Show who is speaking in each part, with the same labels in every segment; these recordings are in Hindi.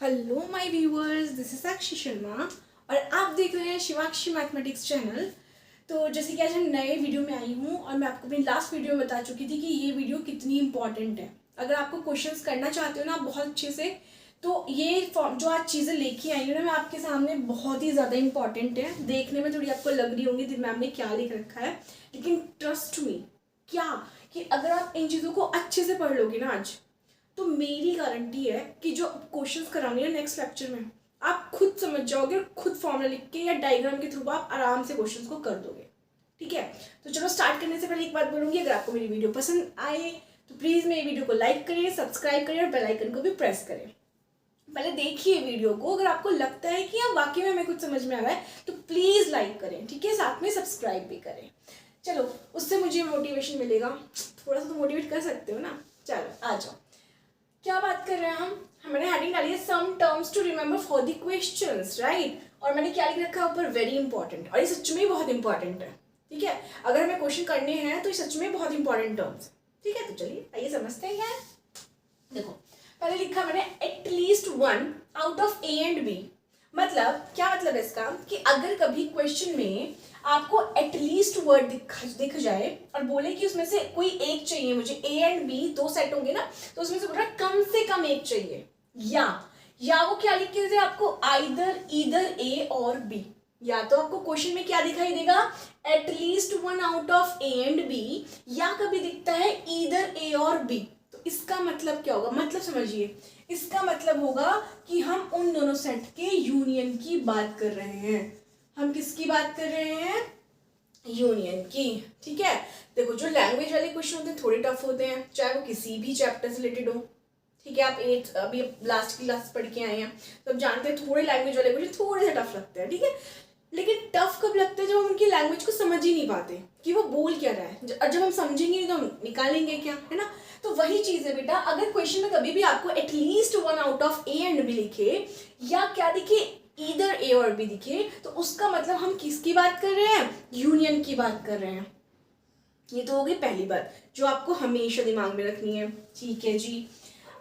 Speaker 1: Hello my viewers, this is Sakshi Sharma और आप देख रहे हैं शिवाक्षी मैथमेटिक्स चैनल। तो जैसे कि आज हम नए वीडियो में आई हूँ और मैं आपको अपनी लास्ट वीडियो में बता चुकी थी कि ये वीडियो कितनी इंपॉर्टेंट है। अगर आपको क्वेश्चंस करना चाहते हो ना बहुत अच्छे से, तो ये फॉर्म जो आज चीज़ें लेके आई हूँ ना मैं आपके सामने बहुत ही ज़्यादा इंपॉर्टेंट है। देखने में थोड़ी आपको लग रही होंगी मैम ने क्या लिख रखा है, लेकिन ट्रस्ट मी क्या कि अगर आप इन चीज़ों को अच्छे से पढ़ लोगे ना आज, तो मेरी गारंटी है कि जो क्वेश्चंस कराऊंगी ना नेक्स्ट लेक्चर में आप खुद समझ जाओगे और खुद फॉर्मूला लिख के या डायग्राम के थ्रू आप आराम से क्वेश्चंस को कर दोगे। ठीक है, तो चलो स्टार्ट करने से पहले एक बात बोलूंगी, अगर आपको मेरी वीडियो पसंद आए तो प्लीज़ मेरी वीडियो को लाइक करिए, सब्सक्राइब करिए और बेल आइकन को भी प्रेस करें। पहले देखिए वीडियो को, अगर आपको लगता है कि हाँ वाकई में हमें कुछ समझ में आ रहा है तो प्लीज़ लाइक करें, ठीक है, साथ में सब्सक्राइब भी करें। चलो, उससे मुझे मोटिवेशन मिलेगा, थोड़ा सा तो मोटिवेट कर सकते हो ना। चलो आ जाओ, क्या बात कर रहे हैं हम। मैंने हेडिंग डाली है some terms to remember for the questions, right. और मैंने क्या लिख रखा है ऊपर, वेरी इंपॉर्टेंट, और ये सच में बहुत इंपॉर्टेंट है। ठीक है, अगर हमें क्वेश्चन करने हैं तो ये सच में बहुत इंपॉर्टेंट टर्म्स। ठीक है, तो चलिए आइए समझते हैं। देखो, पहले लिखा मैंने at least one out of A and B. मतलब क्या मतलब है इसका, कि अगर कभी क्वेश्चन में आपको एटलीस्ट वर्ड दिख जाए और बोले कि उसमें से कोई एक चाहिए मुझे, ए एंड बी दो सेट होंगे ना, तो उसमें से बोल रहा है कम से कम एक चाहिए, या वो क्या लिख के दे आपको, ईदर ए और बी। या तो आपको क्वेश्चन में क्या दिखाई देगा, at least one out of A and B, या कभी दिखता है ईदर ए और बी। तो इसका मतलब क्या होगा, मतलब समझिए, इसका मतलब होगा कि हम उन दोनों सेट के यूनियन की बात कर रहे हैं। हम किसकी बात कर रहे हैं, यूनियन की। ठीक है, देखो जो लैंग्वेज वाले क्वेश्चन होते हैं थोड़े टफ होते हैं, चाहे वो किसी भी चैप्टर से रिलेटेड हो। ठीक है, आप अभी लास्ट क्लास पढ़ के आए हैं तो आप जानते हैं थोड़े लैंग्वेज वाले क्वेश्चन थोड़े से टफ लगते हैं। ठीक है, लेकिन टफ कब लगते हैं, जब हम उनकी लैंग्वेज को समझ ही नहीं पाते कि वो बोल क्या रहा है। और जब हम समझेंगे नहीं तो हम निकालेंगे क्या, है ना। तो वही चीज है बेटा, अगर क्वेश्चन में कभी भी आपको at least one out of A and B लिखे, या क्या दिखे, ईदर ए और बी दिखे, तो उसका मतलब हम किसकी बात कर रहे हैं, यूनियन की बात कर रहे हैं। ये तो हो गई पहली बात जो आपको हमेशा दिमाग में रखनी है। ठीक है जी,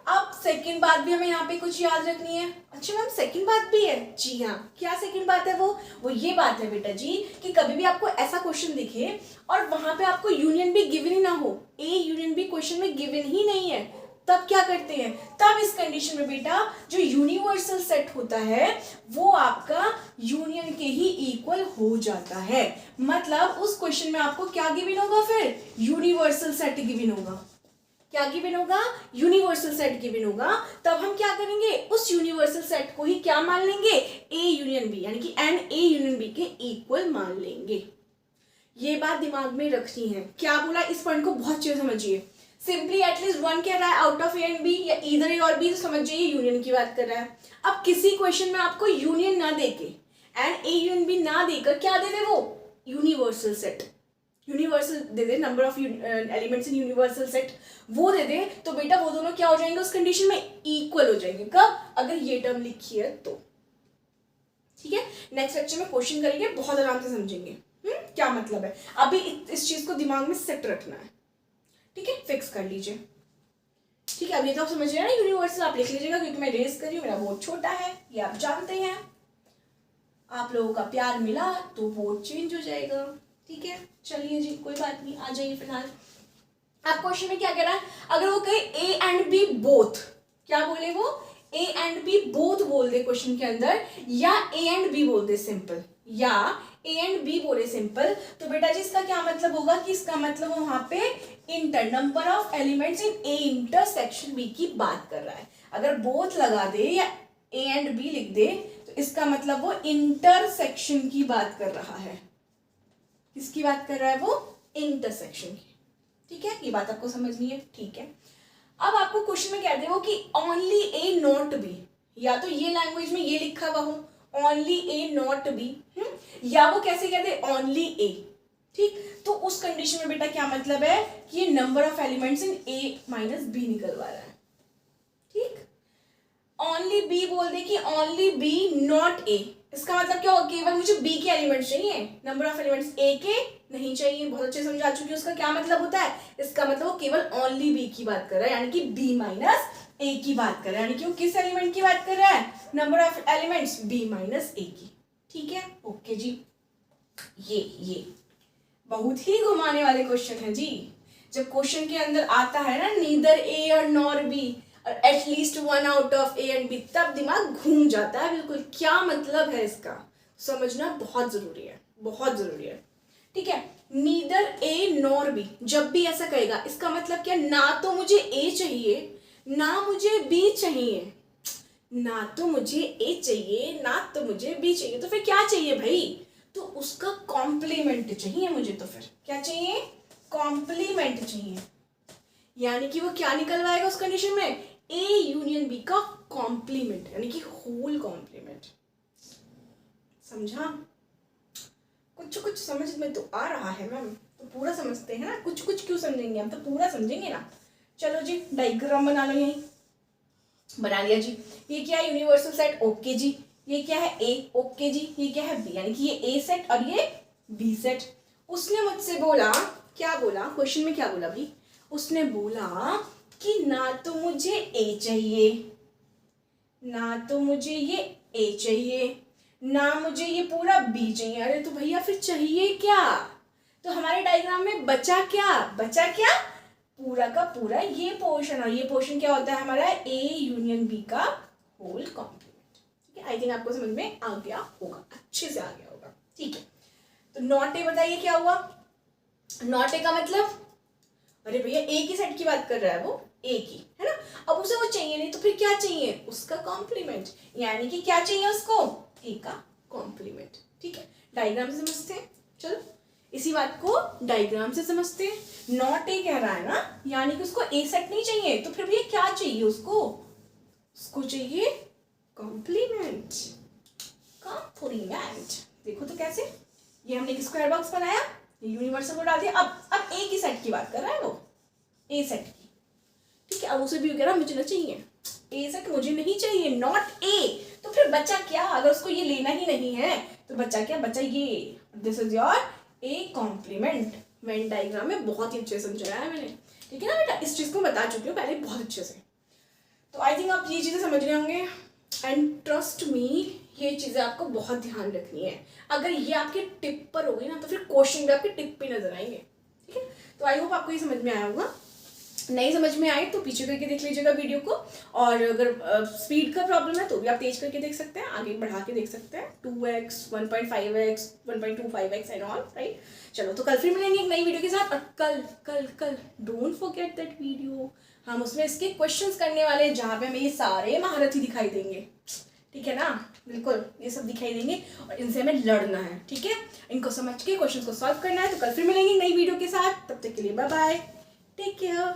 Speaker 1: अब सेकंड बात भी हमें यहाँ पे कुछ याद रखनी है। अच्छा मैम सेकंड बात भी है, जी हाँ, क्या सेकंड बात है, वो ये बात है बेटा जी कि कभी भी आपको ऐसा क्वेश्चन दिखे और वहां पे आपको यूनियन भी गिवन ही ना हो, ए यूनियन भी क्वेश्चन में गिवन ही नहीं है, तब क्या करते हैं, तब इस कंडीशन में बेटा जो यूनिवर्सल सेट होता है वो आपका यूनियन के ही इक्वल हो जाता है। मतलब उस क्वेश्चन में आपको क्या गिवन होगा, फिर यूनिवर्सल सेट गिवन होगा। क्या गिवन होगा, यूनिवर्सल सेट गिवन होगा। तब हम क्या करेंगे, उस यूनिवर्सल सेट को ही क्या मान लेंगे, ए यूनियन बी, यानी कि एन ए यूनियन बी के इक्वल मान लेंगे। ये बात दिमाग में रखनी है। क्या बोला, इस पॉइंट को बहुत अच्छे से समझिए। सिंपली एटलीस्ट वन कह रहा है out of A and B या ईदर ए और बी, तो समझ जाइए यूनियन की बात कर रहा है। अब किसी क्वेश्चन में आपको यूनियन ना देके एंड ए यूनियन बी ना देकर क्या दे दे, वो universal set, universal they they, number of elements in universal set वो दे दे, तो बेटा वो दोनों क्या हो जाएंगे उस कंडीशन में, इक्वल हो जाएंगे। कब, अगर ये टर्म लिखी है तो। ठीक है, नेक्स्ट लेक्चर में क्वेश्चन करेंगे, बहुत आराम से समझेंगे क्या मतलब है। अभी इस चीज को दिमाग में सेट रखना है। ठीक है, फिक्स कर लीजिए। ठीक है, अब ये तो आप समझ रहे हैं ना, यूनिवर्सल आप लिख लीजिएगा क्योंकि मैं रेस कर रही हूँ, मेरा बोर्ड छोटा है, ये आप जानते हैं। आप लोगों का प्यार मिला तो बोर्ड चेंज हो जाएगा। ठीक है, चलिए जी, कोई बात नहीं, आ जाइए। फिलहाल आप क्वेश्चन में क्या कह रहा है, अगर वो कहे ए एंड बी बोथ, क्या बोले वो, ए एंड बी बोथ बोल दे क्वेश्चन के अंदर, या ए एंड बी बोल दे सिंपल, या ए एंड बी बोले सिंपल, तो बेटा जी इसका क्या मतलब होगा, कि इसका मतलब वहां पे enter number of elements in A intersection B की बात कर रहा है। अगर बोथ लगा दे या ए एंड बी लिख दे तो इसका मतलब वो इंटरसेक्शन की बात कर रहा है। किसकी बात कर रहा है वो, इंटरसेक्शन की। ठीक है, ये बात आपको समझनी है। ठीक है, अब आपको क्वेश्चन में कह दे वो कि ओनली ए नॉट बी, या तो ये लैंग्वेज में ये लिखा हुआ हो ओनली ए नॉट बी, या वो कैसे कहते ओनली ए। ठीक, तो उस कंडीशन में बेटा क्या मतलब है कि ये number of elements in A minus B निकलवा रहा है। ठीक, ओनली बी बोल दे कि ओनली बी नॉट ए, इसका मतलब क्या होगा, केवल मुझे बी के एलिमेंट्स चाहिए, नंबर ऑफ एलिमेंट्स ए के नहीं चाहिए। बहुत अच्छे समझा चुकी हूँ उसका क्या मतलब होता है, इसका मतलब वो केवल ओनली बी की बात कर रहा है, यानी कि बी माइनस ए की बात कर रहा है, यानी कि वो किस एलिमेंट की बात कर रहा है, number of elements B minus A की। ठीक है, ओके जी। ये बहुत ही घुमाने वाले क्वेश्चन है जी। जब क्वेश्चन के अंदर आता है ना नीदर ए और नॉर बी और at least one out of A and B, तब दिमाग घूम जाता है बिल्कुल। क्या मतलब है इसका, समझना बहुत जरूरी है, बहुत जरूरी है। ठीक है, नीदर ए नॉर बी, जब भी ऐसा कहेगा इसका मतलब क्या, ना तो मुझे ए चाहिए ना मुझे बी चाहिए, ना तो मुझे ए चाहिए ना तो मुझे बी चाहिए, तो फिर क्या चाहिए भाई, तो उसका कॉम्प्लीमेंट चाहिए मुझे। तो फिर क्या चाहिए, कॉम्प्लीमेंट चाहिए। यानी कि वो क्या निकलवाएगा उस कंडीशन में, ए यूनियन बी का कॉम्प्लीमेंट, यानी कि होल कॉम्प्लीमेंट। समझा, कुछ कुछ समझ में तो आ रहा है मैम, तो पूरा समझते हैं ना, कुछ कुछ क्यों समझेंगे हम, तो पूरा समझेंगे ना। चलो जी, डायग्राम बना लो, यही बना लिया जी। ये क्या है, यूनिवर्सल सेट, ओके जी। ये क्या है, ए, ओके जी। ये क्या है, बी, यानी कि ये ए सेट और ये बी सेट। उसने मुझसे बोला, क्या बोला क्वेश्चन में, क्या बोला भाई, उसने बोला कि ना तो मुझे ए चाहिए ना तो मुझे ये ए चाहिए ना मुझे ये पूरा बी चाहिए। अरे तो भैया फिर चाहिए क्या, तो हमारे डायग्राम में बचा क्या, बचा क्या, पूरा का पूरा ये पोर्शन, और ये पोर्शन क्या होता है हमारा, ए यूनियन बी का होल कॉम्प्लीमेंट। ठीक है, आई थिंक आपको समझ में आ गया होगा, अच्छे से आ गया होगा। ठीक है, तो नॉट ए बताइए क्या हुआ, नॉट ए का मतलब, अरे भैया ए की सेट की बात कर रहा है वो, ए की है ना, अब उसे वो चाहिए नहीं तो फिर क्या चाहिए, उसका कॉम्प्लीमेंट, यानी कि क्या चाहिए उसको, ए का कॉम्प्लीमेंट। ठीक है, डायग्राम से समझते हैं, चलो इसी बात को डायग्राम से समझते हैं। नॉट ए कह रहा है ना, यानी कि उसको ए सेट नहीं चाहिए, तो फिर भैया क्या चाहिए उसको, उसको चाहिए कॉम्प्लीमेंट, कॉम्प्लीमेंट। देखो तो कैसे, ये हमने एक स्क्वायर बॉक्स बनाया, यूनिवर्सल को डाल दिया, अब ए की सेट की बात कर रहा है वो, ए सेट की। ठीक है, अब उसे भी कह रहा मुझे ना चाहिए ए सेट, मुझे नहीं चाहिए, नॉट ए, तो फिर बचा क्या, अगर उसको ये लेना ही नहीं है तो बचा क्या, बचा ये, this is your A complement. Venn diagram में बहुत ही अच्छे से समझाया है मैंने, ठीक है ना बेटा, इस चीज को बता चुकी हूँ पहले बहुत अच्छे से। तो आई थिंक आप ये चीजें समझ रहे होंगे, एंड ट्रस्ट मी ये चीज़ें आपको बहुत ध्यान रखनी है। अगर ये आपके टिप पर होगी ना तो फिर क्वेश्चन भी आपके टिप पे नजर आएंगे। ठीक है, तो आई होप आपको ये समझ में आया होगा। नहीं समझ में आए तो पीछे करके देख लीजिएगा वीडियो को, और अगर स्पीड का प्रॉब्लम है तो भी आप तेज करके देख सकते हैं, आगे बढ़ा के देख सकते हैं, 2x 1.5x 1.25x and all, right. चलो तो कल फिर मिलेंगे एक नई वीडियो के साथ, और कल कल कल डोंट फॉरगेट दैट वीडियो, हम उसमें इसके क्वेश्चंस करने वाले हैं जहाँ पे हमें ये सारे महारथी दिखाई देंगे। ठीक है ना, बिल्कुल ये सब दिखाई देंगे और इनसे हमें लड़ना है। ठीक है, इनको समझ के क्वेश्चंस को सॉल्व करना है। तो कल फिर मिलेंगे नई वीडियो के साथ, तब तक के लिए बाय बाय, टेक केयर।